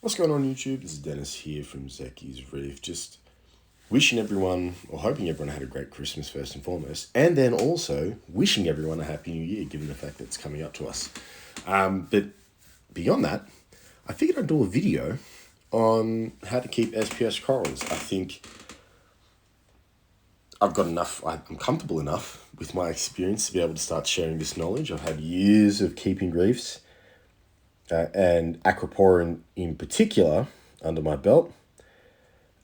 What's going on YouTube? This is Dennis here from Jjjreact Reef. Just wishing everyone, or hoping everyone had a great Christmas first and foremost, and then also wishing everyone a Happy New Year, given the fact that it's coming up to us. But beyond that, I figured I'd do a video on how to keep SPS corals. I think I've got enough, I'm comfortable enough with my experience to be able to start sharing this knowledge. I've had years of keeping reefs and Acropora in particular under my belt.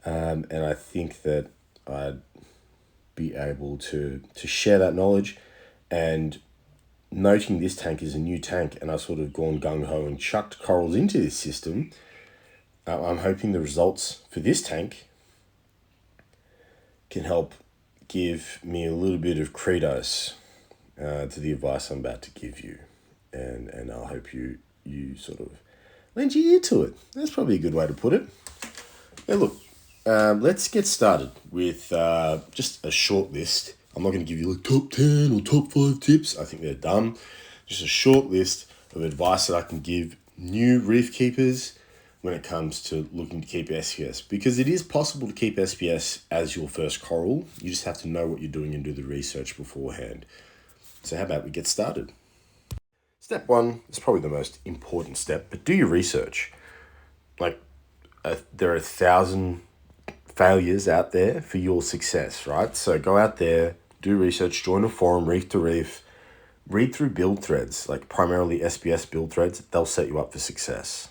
And I think that I'd be able to share that knowledge. And noting this tank is a new tank and I've sort of gone gung-ho and chucked corals into this system, I'm hoping the results for this tank can help give me a little bit of credence to the advice I'm about to give you. And I'll hope you sort of lend your ear to it. That's probably a good way to put it. Now look, let's get started with just a short list. I'm not going to give you like top 10 or top 5 tips. I think they're dumb. Just a short list of advice that I can give new reef keepers when it comes to looking to keep SPS. Because it is possible to keep SPS as your first coral. You just have to know what you're doing and do the research beforehand. So how about we get started? Step one is probably the most important step, but do your research. Like, there are 1,000 failures out there for your success, right? So go out there, do research, join a forum, Reef to Reef, read through build threads, like primarily SPS build threads. They'll set you up for success.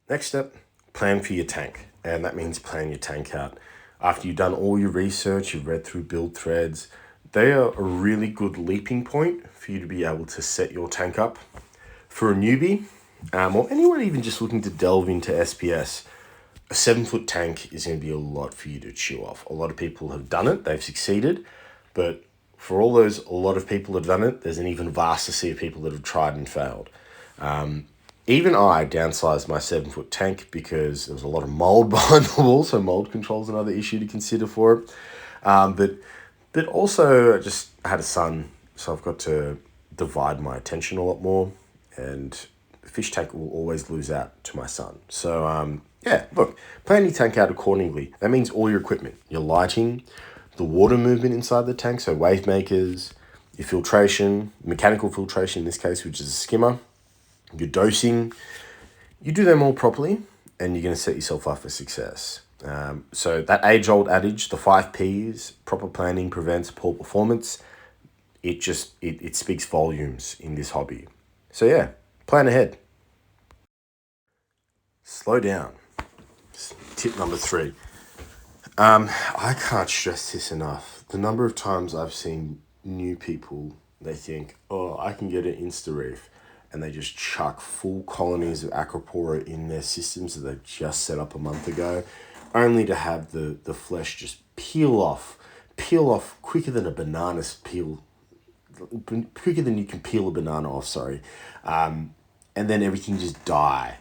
Next step, plan for your tank. And that means plan your tank out. After you've done all your research, you've read through build threads, they are a really good leaping point for you to be able to set your tank up. For a newbie, or anyone even just looking to delve into SPS, a 7-foot tank is going to be a lot for you to chew off. A lot of people have done it, they've succeeded, but for all those, a lot of people have done it, there's an even vaster sea of people that have tried and failed. Even I downsized my 7-foot tank because there was a lot of mold behind the wall, so mold control is another issue to consider for it. But also, I just had a son, so I've got to divide my attention a lot more, and the fish tank will always lose out to my son. So, yeah, look, plan your tank out accordingly. That means all your equipment, your lighting, the water movement inside the tank, so wave makers, your filtration, mechanical filtration in this case, which is a skimmer, your dosing. You do them all properly, and you're going to set yourself up for success. So that age-old adage, the 5 Ps, proper planning prevents poor performance. It speaks volumes in this hobby. So yeah, plan ahead. Slow down. Tip number 3. I can't stress this enough. The number of times I've seen new people, they think, oh, I can get an Insta Reef, and they just chuck full colonies of Acropora in their systems that they've just set up a month ago, only to have the flesh just peel off quicker than a banana's peel, quicker than you can peel a banana off, sorry. And then everything just die,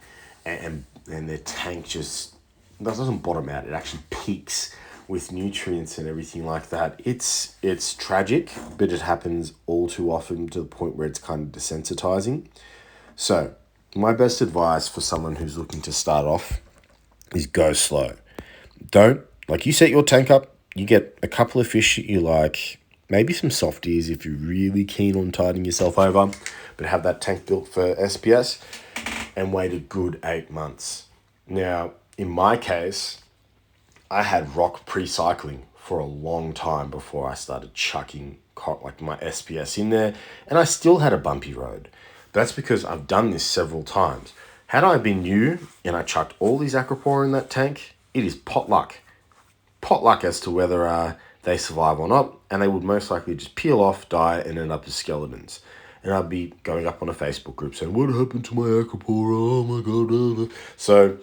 and their tank just doesn't bottom out. It actually peaks with nutrients and everything like that. It's tragic, but it happens all too often to the point where it's kind of desensitizing. So my best advice for someone who's looking to start off is go slow. You set your tank up, you get a couple of fish that you like, maybe some softies if you're really keen on tiding yourself over, but have that tank built for SPS and wait a good 8 months. Now, in my case, I had rock pre-cycling for a long time before I started chucking my SPS in there, and I still had a bumpy road. That's because I've done this several times. Had I been new and I chucked all these Acropora in that tank, it is pot luck as to whether they survive or not, and they would most likely just peel off, die, and end up as skeletons. And I'd be going up on a Facebook group saying, what happened to my Acropora? Oh my God. So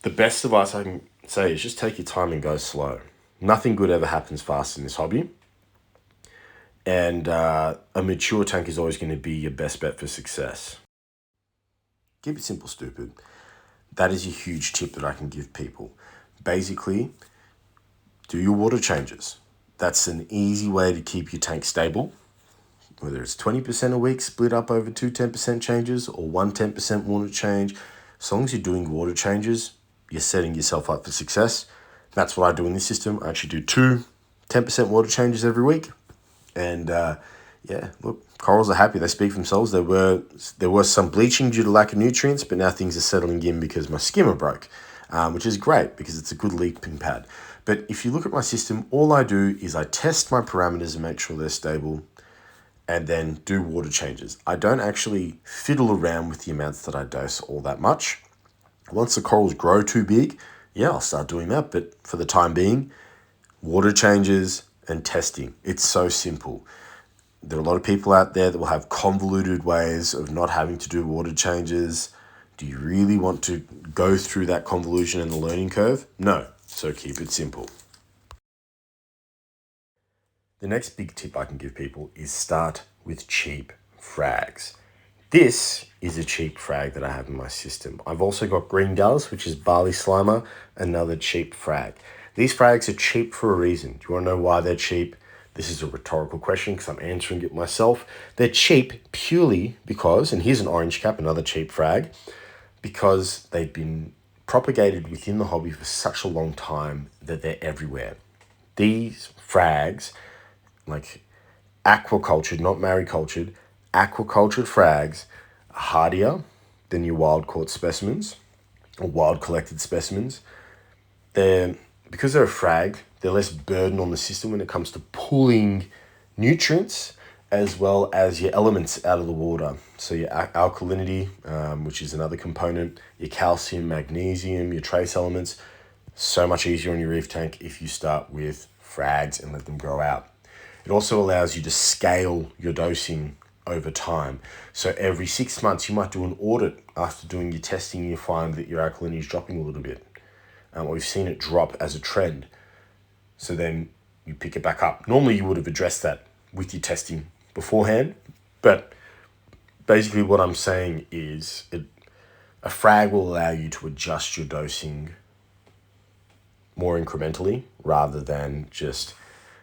the best advice I can say is just take your time and go slow. Nothing good ever happens fast in this hobby. And a mature tank is always going to be your best bet for success. Keep it simple, stupid. That is a huge tip that I can give people. Basically, do your water changes. That's an easy way to keep your tank stable. whether it's 20% a week split up over two 10% changes or one 10% water change. As long as you're doing water changes, you're setting yourself up for success. That's what I do in this system. I actually do two 10% water changes every week. And yeah, look, corals are happy. They speak for themselves. There was some bleaching due to lack of nutrients, but now things are settling in because my skimmer broke, which is great because it's a good leaping pad. But if you look at my system, all I do is I test my parameters and make sure they're stable and then do water changes. I don't actually fiddle around with the amounts that I dose all that much. Once the corals grow too big, yeah, I'll start doing that. But for the time being, water changes and testing. It's so simple. There are a lot of people out there that will have convoluted ways of not having to do water changes. Do you really want to go through that convolution and the learning curve? No. So keep it simple. The next big tip I can give people is start with cheap frags. This is a cheap frag that I have in my system. I've also got green gulls, which is barley slimer, another cheap frag. These frags are cheap for a reason. Do you want to know why they're cheap? This is a rhetorical question because I'm answering it myself. They're cheap purely because, and here's an orange cap, another cheap frag, because they've been propagated within the hobby for such a long time that they're everywhere. These frags, like aquacultured, not maricultured, aquacultured frags are hardier than your wild caught specimens or wild collected specimens. Because they're a frag, they're less burden on the system when it comes to pulling nutrients as well as your elements out of the water. So your alkalinity, which is another component, your calcium, magnesium, your trace elements, so much easier on your reef tank if you start with frags and let them grow out. It also allows you to scale your dosing over time. So every 6 months, you might do an audit after doing your testing, and you find that your alkalinity is dropping a little bit. We've seen it drop as a trend. So then you pick it back up. Normally you would have addressed that with your testing beforehand, but basically what I'm saying is a frag will allow you to adjust your dosing more incrementally rather than just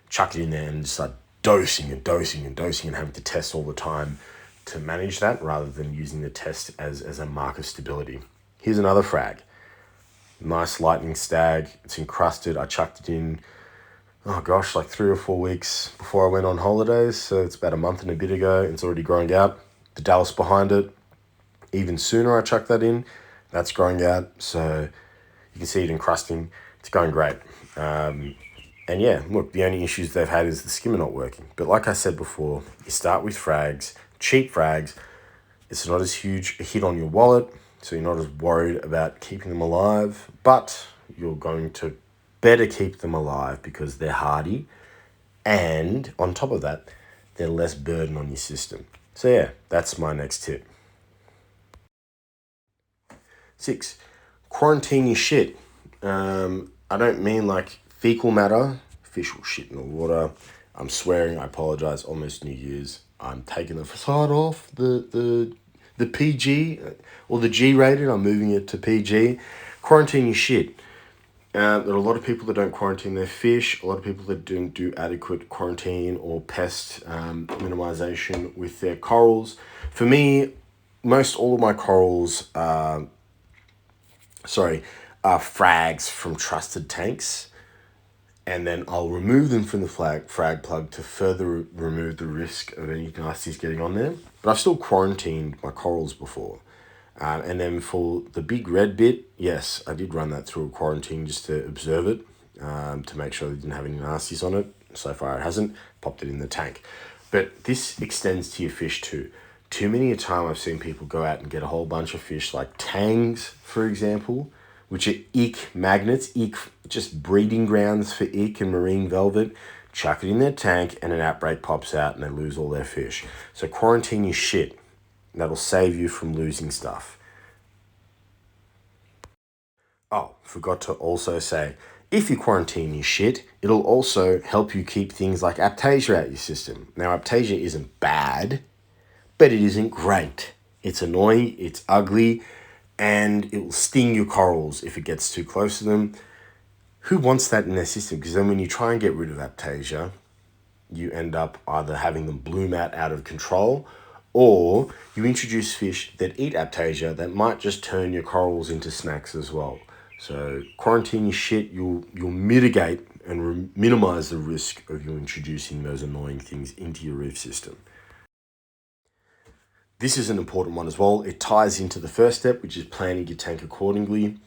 chuck it in there and start dosing and dosing and dosing and having to test all the time to manage that rather than using the test as a mark of stability. Here's another frag. Nice lightning stag. It's encrusted. I chucked it in, like 3 or 4 weeks before I went on holidays. So it's about a month and a bit ago. It's already growing out. The Dallas behind it, even sooner I chucked that in. That's growing out. So you can see it encrusting. It's going great. And yeah, look, the only issues they've had is the skimmer not working. But like I said before, you start with frags, cheap frags. It's not as huge a hit on your wallet, so you're not as worried about keeping them alive, but you're going to better keep them alive because they're hardy. And on top of that, they're less burden on your system. So yeah, that's my next tip. 6, quarantine your shit. I don't mean like fecal matter. Fish will shit in the water. I'm swearing, I apologize, almost New Year's. I'm taking the facade off, the PG, or the G rated, I'm moving it to PG. Quarantine your shit. There are a lot of people that don't quarantine their fish, a lot of people that don't do adequate quarantine or pest minimization with their corals. For me, most all of my corals are frags from trusted tanks, and then I'll remove them from the frag plug to further remove the risk of any nasties getting on there. But I've still quarantined my corals before. And then for the big red bit, yes, I did run that through a quarantine just to observe it, to make sure it didn't have any nasties on it. So far it hasn't. Popped it in the tank. But this extends to your fish too. Too many a time I've seen people go out and get a whole bunch of fish like tangs, for example, which are ick magnets, just breeding grounds for ick and marine velvet. Chuck it in their tank and an outbreak pops out and they lose all their fish. So quarantine your shit. That'll save you from losing stuff. Oh, forgot to also say, if you quarantine your shit, it'll also help you keep things like Aptasia out your system. Now, Aptasia isn't bad, but it isn't great. It's annoying, it's ugly, and it will sting your corals if it gets too close to them. Who wants that in their system? Because then when you try and get rid of Aptasia, you end up either having them bloom out of control, or you introduce fish that eat Aiptasia that might just turn your corals into snacks as well. So quarantine your shit, you'll mitigate and minimize the risk of you introducing those annoying things into your reef system. This is an important one as well. It ties into the first step, which is planning your tank accordingly.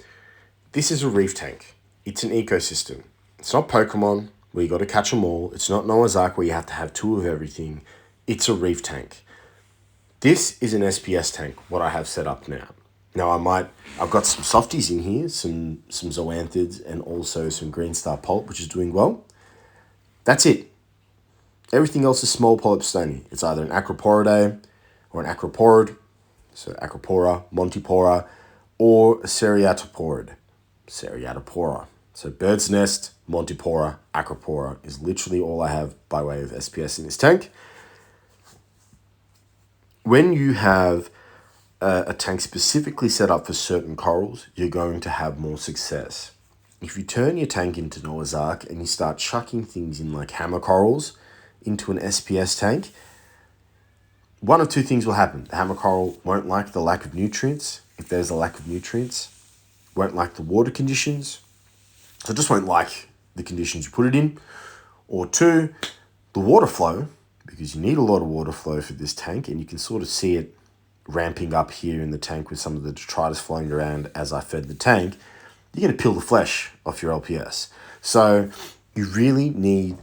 This is a reef tank. It's an ecosystem. It's not Pokemon where you got to catch them all. It's not Noah's Ark where you have to have two of everything. It's a reef tank. This is an SPS tank, what I have set up now. Now I've got some softies in here, some zoanthids and also some green star polyp, which is doing well. That's it. Everything else is small polyp stony. It's either an Acroporidae or an Acroporid, so Acropora, Montipora, or a Seriatoporid, Seriatopora. So bird's nest, Montipora, Acropora is literally all I have by way of SPS in this tank. When you have a tank specifically set up for certain corals, you're going to have more success. If you turn your tank into Noah's Ark and you start chucking things in like hammer corals into an SPS tank, one of two things will happen. The hammer coral won't like the lack of nutrients, if there's a lack of nutrients, won't like the water conditions, so it just won't like the conditions you put it in. Or two, the water flow, because you need a lot of water flow for this tank, and you can sort of see it ramping up here in the tank with some of the detritus flowing around as I fed the tank. You're going to peel the flesh off your LPS. So you really need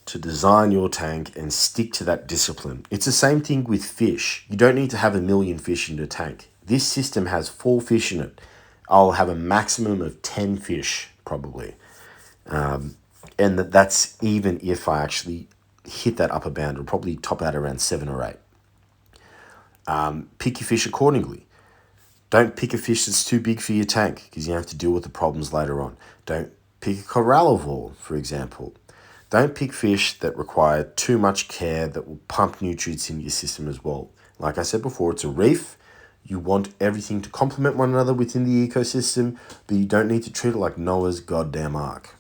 to design your tank and stick to that discipline. It's the same thing with fish. You don't need to have 1 million fish in your tank. This system has 4 fish in it. I'll have a maximum of 10 fish probably. And that's even if I actually hit that upper bound. It'll probably top out around 7 or 8. Pick your fish accordingly. Don't pick a fish that's too big for your tank because you have to deal with the problems later on. Don't pick a corallivore, for example. Don't pick fish that require too much care that will pump nutrients into your system as well. Like I said before, it's a reef. You want everything to complement one another within the ecosystem, but you don't need to treat it like Noah's goddamn Ark.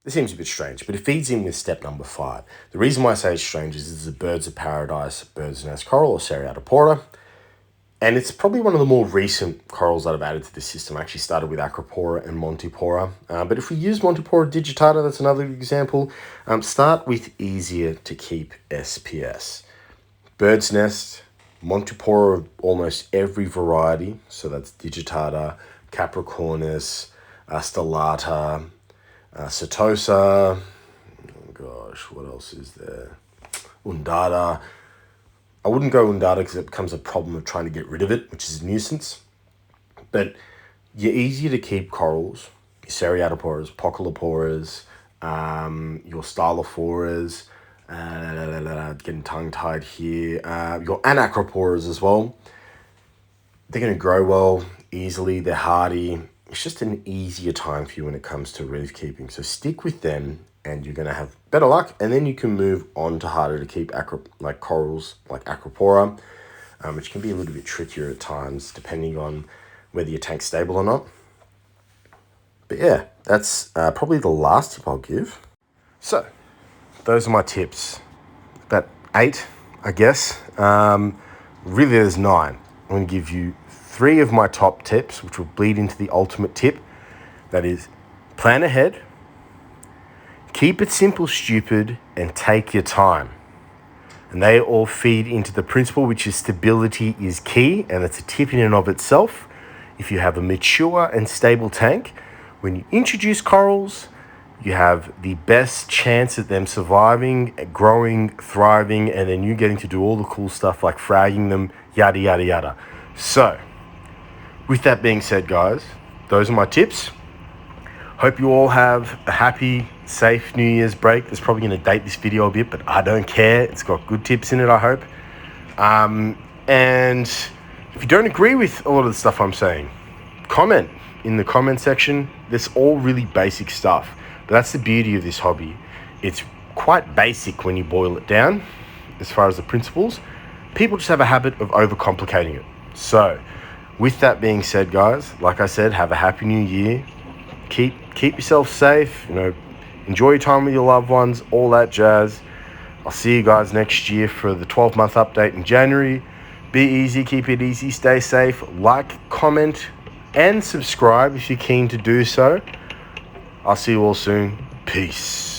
This seems a bit strange, but it feeds in with step number 5. The reason why I say it's strange is it's a birds of paradise, bird's nest coral, or Seriatopora. And it's probably one of the more recent corals that I've added to this system. I actually started with Acropora and Montipora. But if we use Montipora digitata, that's another example. Start with easier to keep SPS. Bird's nest, Montipora of almost every variety. So that's digitata, Capricornus, stellata, Setosa. Oh gosh, what else is there? Undata. I wouldn't go Undata because it becomes a problem of trying to get rid of it, which is a nuisance. But you're easier to keep corals, your Seriatoporas, Poculoporas, your Stylophoras, getting tongue-tied here, your Anacroporas as well. They're going to grow well, easily, they're hardy. It's just an easier time for you when it comes to reef keeping. So stick with them and you're going to have better luck. And then you can move on to harder to keep like corals, like Acropora, which can be a little bit trickier at times, depending on whether your tank's stable or not. But yeah, that's probably the last tip I'll give. So those are my tips. About 8, I guess. Really, there's 9. I'm going to give you 3 of my top tips, which will bleed into the ultimate tip. That is, plan ahead, keep it simple, stupid, and take your time. And they all feed into the principle, which is stability is key, and it's a tip in and of itself. If you have a mature and stable tank, when you introduce corals, you have the best chance at them surviving, growing, thriving, and then you getting to do all the cool stuff like fragging them, yada, yada, yada. So, with that being said, guys, those are my tips. Hope you all have a happy, safe New Year's break. That's probably going to date this video a bit, but I don't care. It's got good tips in it, I hope. And if you don't agree with a lot of the stuff I'm saying, comment in the comment section. That's all really basic stuff. But that's the beauty of this hobby. It's quite basic when you boil it down as far as the principles. People just have a habit of overcomplicating it. So, with that being said, guys, like I said, have a happy new year. Keep yourself safe. Enjoy your time with your loved ones, all that jazz. I'll see you guys next year for the 12-month update in January. Be easy, keep it easy, stay safe. Like, comment, and subscribe if you're keen to do so. I'll see you all soon. Peace.